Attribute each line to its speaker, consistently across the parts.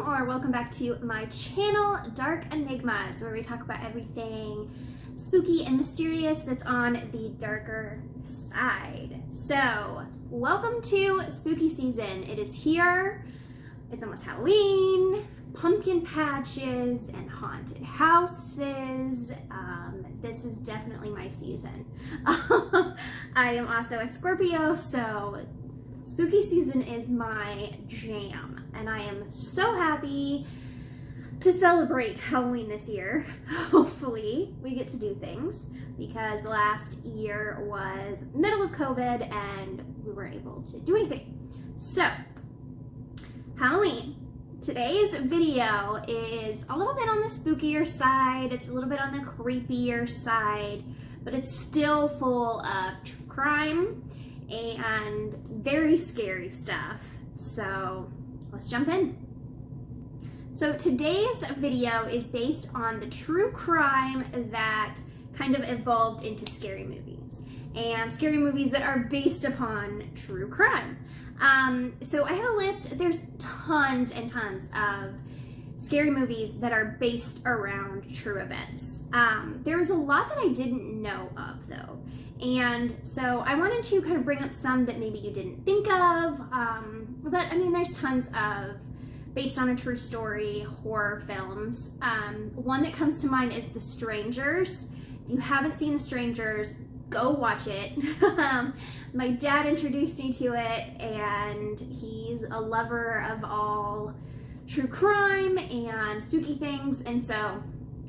Speaker 1: or welcome back to my channel, Dark Enigmas, where we talk about everything spooky and mysterious that's on the darker side. So, welcome to spooky season. It is here. It's almost Halloween, pumpkin patches, and haunted houses. This is definitely my season. I am also a Scorpio, so spooky season is my jam, and I am so happy to celebrate Halloween this year. Hopefully we get to do things, because last year was middle of COVID and we weren't able to do anything. So, Halloween. Today's video is a little bit on the spookier side, it's a little bit on the creepier side, but it's still full of true crime and very scary stuff. So let's jump in. So today's video is based on the true crime that kind of evolved into scary movies, and scary movies that are based upon true crime. So I have a list. There's tons and tons of scary movies that are based around true events. There's a lot that I didn't know of though. And so I wanted to kind of bring up some that maybe you didn't think of. But I mean, there's tons of based on a true story horror films. One that comes to mind is The Strangers. If you haven't seen The Strangers, go watch it. My dad introduced me to it, and he's a lover of all true crime and spooky things, and so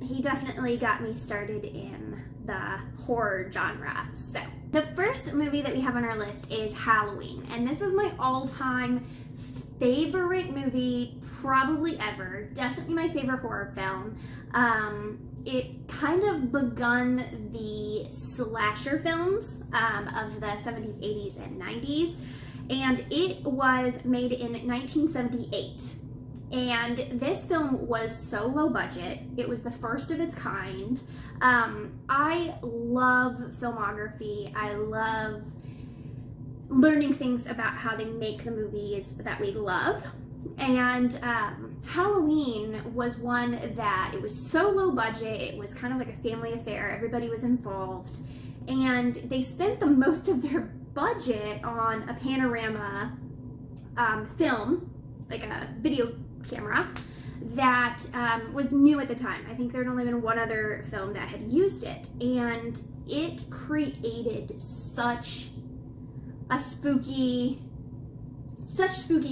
Speaker 1: he definitely got me started in the horror genre. So the first movie that we have on our list is Halloween, and this is my all-time favorite movie probably ever. Definitely my favorite horror film. It kind of begun the slasher films of the 70s, 80s, and 90s, and it was made in 1978. And this film was so low budget. It was the first of its kind. I love filmography. I love learning things about how they make the movies that we love. And Halloween was one that it was so low budget. It was kind of like a family affair. Everybody was involved, and they spent the most of their budget on a panorama film, like a video camera that was new at the time. I think there had only been one other film that had used it, and it created such spooky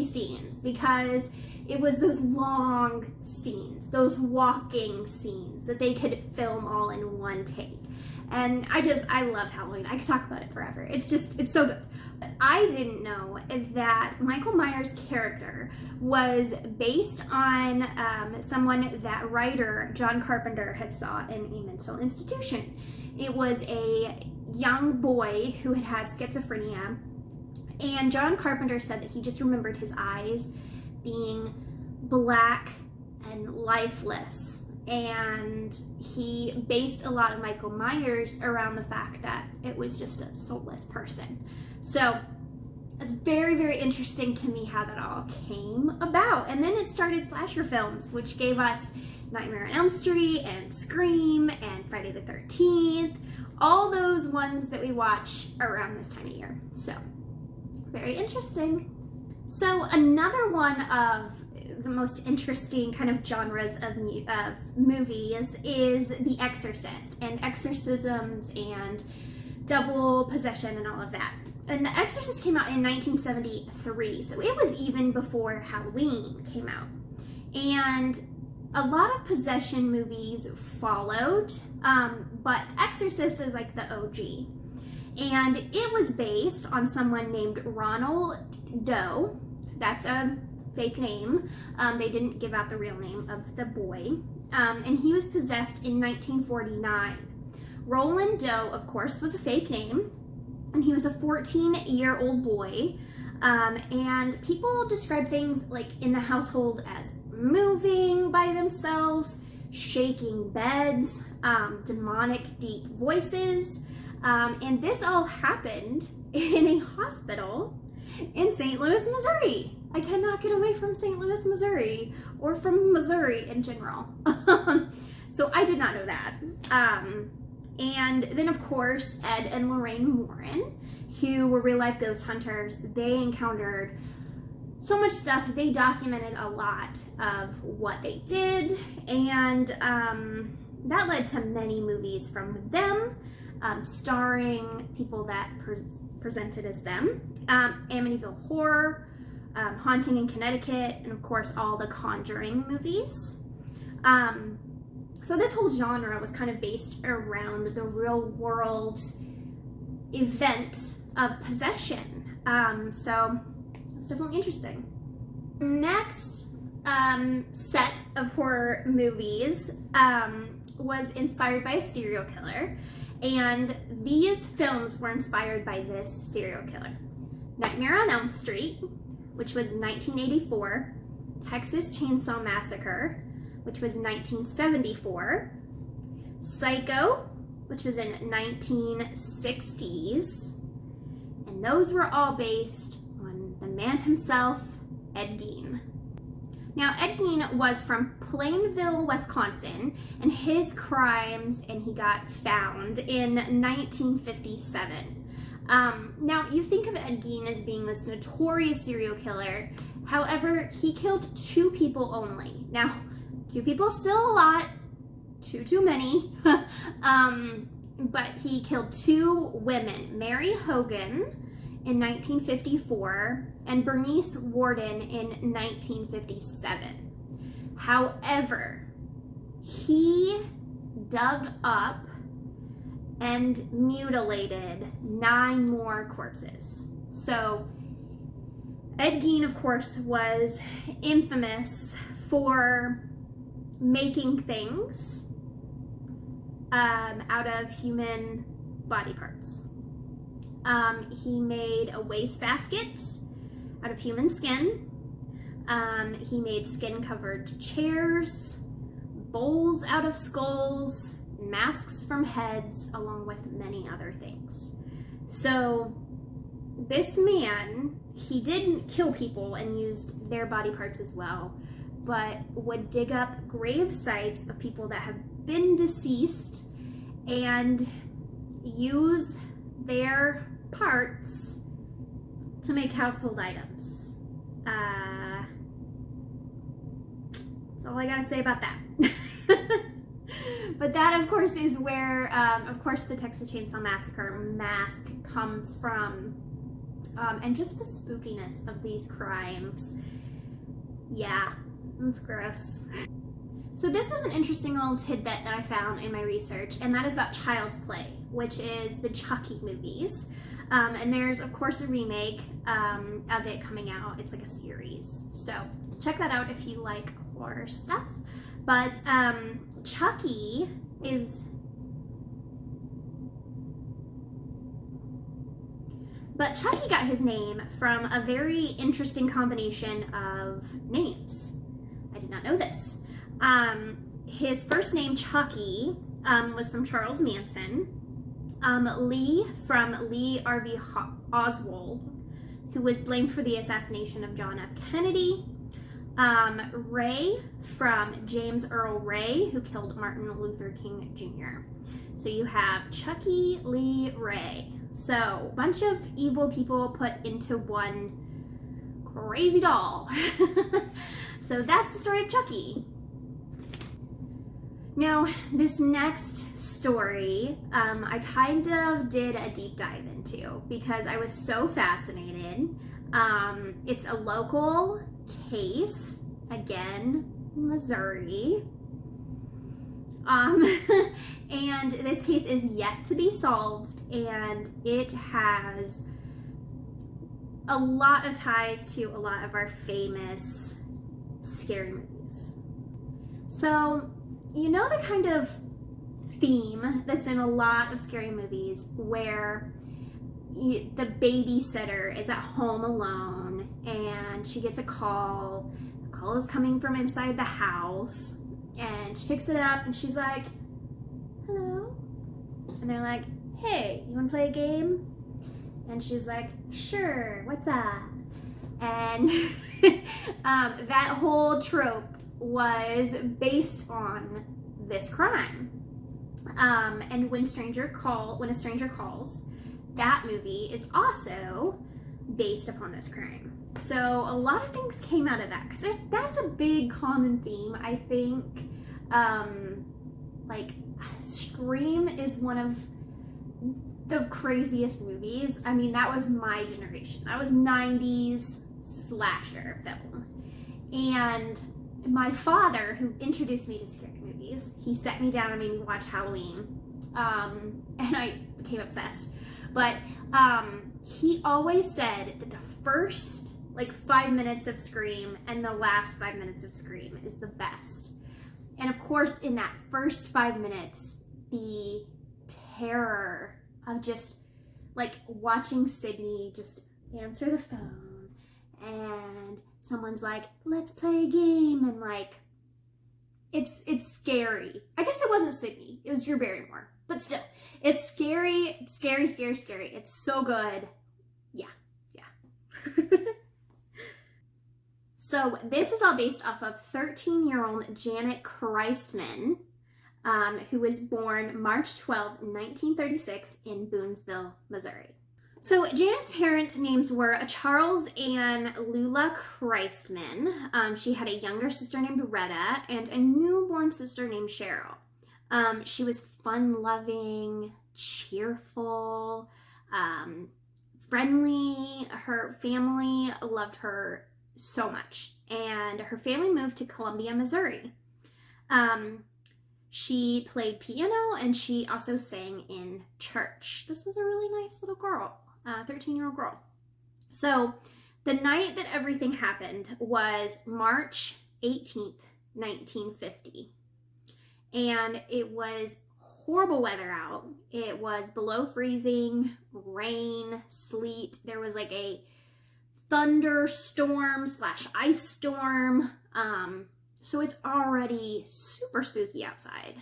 Speaker 1: scenes, because it was those long scenes, those walking scenes that they could film all in one take. And I love Halloween. I could talk about it forever. It's so good. But I didn't know that Michael Myers' character was based on someone that writer John Carpenter had saw in a mental institution. It was a young boy who had schizophrenia, and John Carpenter said that he just remembered his eyes being black and lifeless. And he based a lot of Michael Myers around the fact that it was just a soulless person. So it's very, very interesting to me how that all came about. And then it started slasher films, which gave us Nightmare on Elm Street and Scream and Friday the 13th, all those ones that we watch around this time of year. So very interesting. So another one of the most interesting kind of genres of movies is The Exorcist and exorcisms and devil possession and all of that. And The Exorcist came out in 1973, so it was even before Halloween came out. And a lot of possession movies followed, but Exorcist is like the OG. And it was based on someone named Ronald Doe. That's a fake name. They didn't give out the real name of the boy. And he was possessed in 1949. Roland Doe, of course, was a fake name. And he was a 14-year-old boy. And people describe things like in the household as moving by themselves, shaking beds, demonic deep voices. And this all happened in a hospital in St. Louis, Missouri. I cannot get away from St. Louis, Missouri, or from Missouri in general. So I did not know that. And then, of course, Ed and Lorraine Warren, who were real-life ghost hunters, they encountered so much stuff. They documented a lot of what they did, and that led to many movies from them, starring people that presented as them. Amityville Horror, Haunting in Connecticut, and of course all the Conjuring movies. So this whole genre was kind of based around the real world event of possession. So it's definitely interesting. Next set of horror movies was inspired by a serial killer, and these films were inspired by this serial killer. Nightmare on Elm Street, which was 1984, Texas Chainsaw Massacre, which was 1974, Psycho, which was in 1960s, and those were all based on the man himself, Ed Gein. Now, Ed Gein was from Plainville, Wisconsin, and his crimes, and he got found in 1957. Now, you think of Ed Gein as being this notorious serial killer. However, he killed 2 people only. Now, 2 people still a lot, too many, but he killed 2 women, Mary Hogan in 1954 and Bernice Worden in 1957. However, he dug up and mutilated 9 more corpses. So Ed Gein, of course, was infamous for making things out of human body parts. He made a wastebasket out of human skin. He made skin-covered chairs, bowls out of skulls, masks from heads, along with many other things. So this man, he didn't kill people and used their body parts as well, but would dig up grave sites of people that have been deceased and use their parts to make household items. That's all I gotta say about that. But that, of course, is where, of course, the Texas Chainsaw Massacre mask comes from, and just the spookiness of these crimes. Yeah. That's gross. So this was an interesting little tidbit that I found in my research, and that is about Child's Play, which is the Chucky movies. And there's, of course, a remake of it coming out. It's like a series. So check that out if you like horror stuff. But Chucky is... But Chucky got his name from a very interesting combination of names. I did not know this. His first name, Chucky, was from Charles Manson. Lee from Lee Harvey Oswald, who was blamed for the assassination of John F. Kennedy. Ray from James Earl Ray, who killed Martin Luther King Jr. So you have Chucky, Lee, Ray. So a bunch of evil people put into one crazy doll. So that's the story of Chucky. Now, this next story, I kind of did a deep dive into because I was so fascinated. It's a local case, again, Missouri. And this case is yet to be solved, and it has a lot of ties to a lot of our famous scary movies. So, you know the kind of theme that's in a lot of scary movies where the babysitter is at home alone and she gets a call. The call is coming from inside the house, and she picks it up and she's like, "Hello?" And they're like, "Hey, you want to play a game?" And she's like, sure, what's up? And that whole trope was based on this crime. And when a stranger calls, that movie is also based upon this crime. So a lot of things came out of that, because that's a big common theme, I think. Like, Scream is one of the craziest movies. I mean, that was my generation. That was 90s slasher film. And my father, who introduced me to scary movies, he set me down and made me watch Halloween. And I became obsessed. But he always said that the first 5 minutes of Scream and the last 5 minutes of Scream is the best. And of course, in that first 5 minutes, the terror of just watching Sydney just answer the phone and someone's like, let's play a game, and it's scary. I guess it wasn't Sydney, it was Drew Barrymore, but still, it's scary. It's so good. Yeah. So this is all based off of 13-year-old Janett Christman, who was born March 12, 1936 in Boonesville, Missouri. So Janett's parents' names were Charles and Lula Christman. She had a younger sister named Retta and a newborn sister named Cheryl. She was fun-loving, cheerful, friendly. Her family loved her so much, and her family moved to Columbia, Missouri. She played piano, and she also sang in church. This was a really nice little girl, 13-year-old girl. So the night that everything happened was March 18th, 1950. And it was horrible weather out. It was below freezing, rain, sleet. There was a thunderstorm / ice storm. So it's already super spooky outside.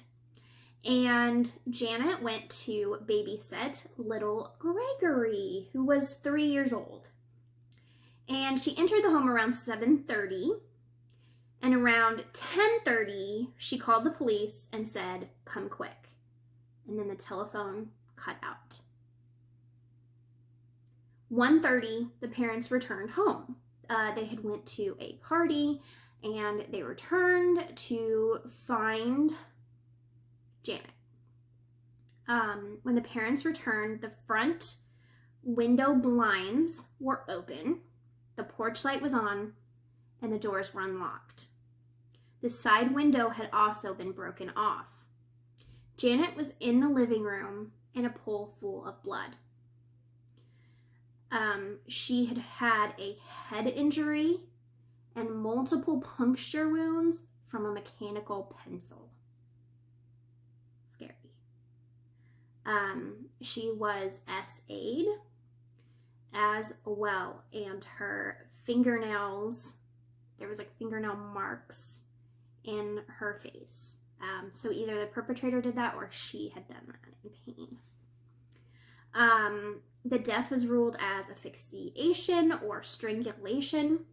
Speaker 1: And Janett went to babysit little Gregory, who was 3 years old. And she entered the home around 7:30. And around 10:30, she called the police and said, come quick. And then the telephone cut out. 1:30, the parents returned home. They had went to a party, and they returned to find Janett. When the parents returned, the front window blinds were open, the porch light was on, and the doors were unlocked. The side window had also been broken off. Janett was in the living room in a pool full of blood. She had had a head injury and multiple puncture wounds from a mechanical pencil. Scary. She was SA'd as well, and her fingernails, there was fingernail marks in her face. So either the perpetrator did that or she had done that in pain. The death was ruled as asphyxiation or strangulation.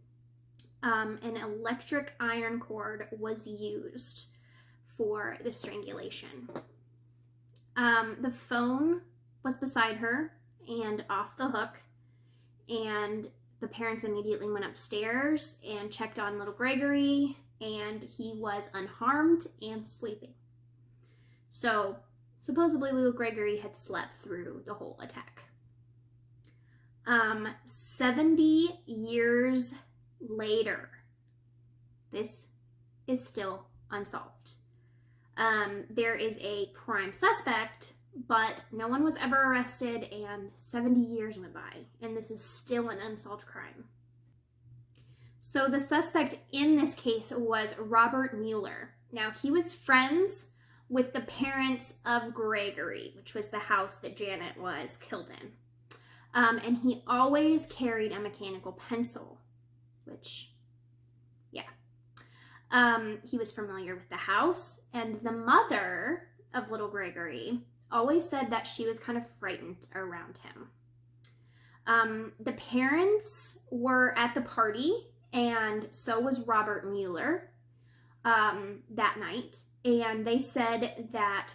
Speaker 1: An electric iron cord was used for the strangulation. The phone was beside her and off the hook, and the parents immediately went upstairs and checked on little Gregory, and he was unharmed and sleeping. So supposedly little Gregory had slept through the whole attack. 70 years later, this is still unsolved. There is a prime suspect, but no one was ever arrested, and 70 years went by, and this is still an unsolved crime. So the suspect in this case was Robert Mueller. Now, he was friends with the parents of Gregory, which was the house that Janett was killed in. And he always carried a mechanical pencil, which, yeah. He was familiar with the house, and the mother of little Gregory always said that she was kind of frightened around him. The parents were at the party, and so was Robert Mueller that night. And they said that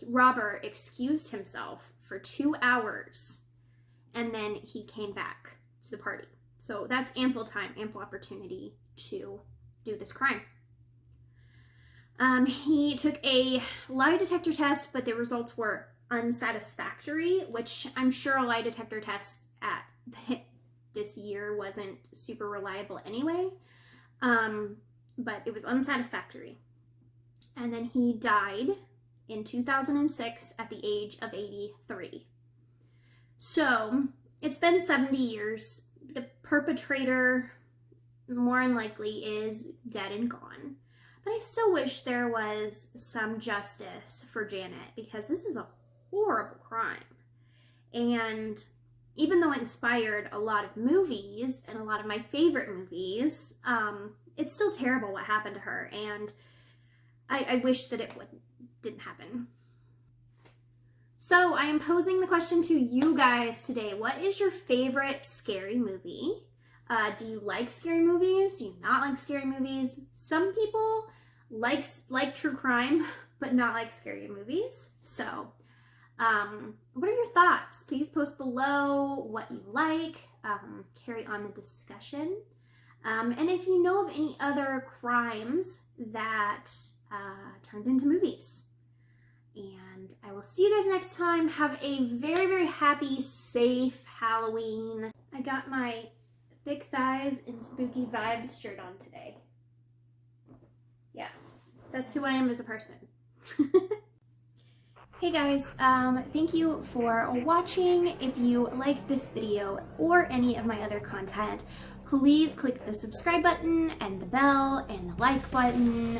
Speaker 1: Robert excused himself for 2 hours, and then he came back to the party. So that's ample time, ample opportunity to do this crime. He took a lie detector test, but the results were unsatisfactory, which I'm sure a lie detector test at this year wasn't super reliable anyway. But it was unsatisfactory. And then he died in 2006 at the age of 83. So it's been 70 years. The perpetrator more than likely is dead and gone. But I still wish there was some justice for Janett, because this is a horrible crime. And even though it inspired a lot of movies and a lot of my favorite movies, it's still terrible what happened to her, and I wish that it didn't happen. So I am posing the question to you guys today. What is your favorite scary movie? Do you like scary movies? Do you not like scary movies? Some people like true crime, but not like scary movies. So what are your thoughts? Please post below what you like. Carry on the discussion. And if you know of any other crimes that turned into movies. And I will see you guys next time. Have a very, very happy, safe Halloween. I got my thick thighs and spooky vibes shirt on today. Yeah, that's who I am as a person. Hey guys, thank you for watching. If you liked this video or any of my other content, please click the subscribe button and the bell and the like button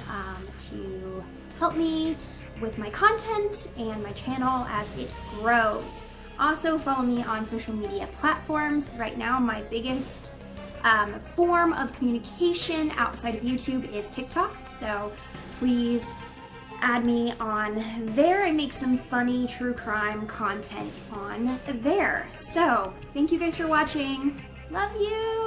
Speaker 1: to help me with my content and my channel as it grows. Also follow me on social media platforms. Right now my biggest form of communication outside of YouTube is TikTok, so please add me on there. I make some funny true crime content on there. So thank you guys for watching. Love you.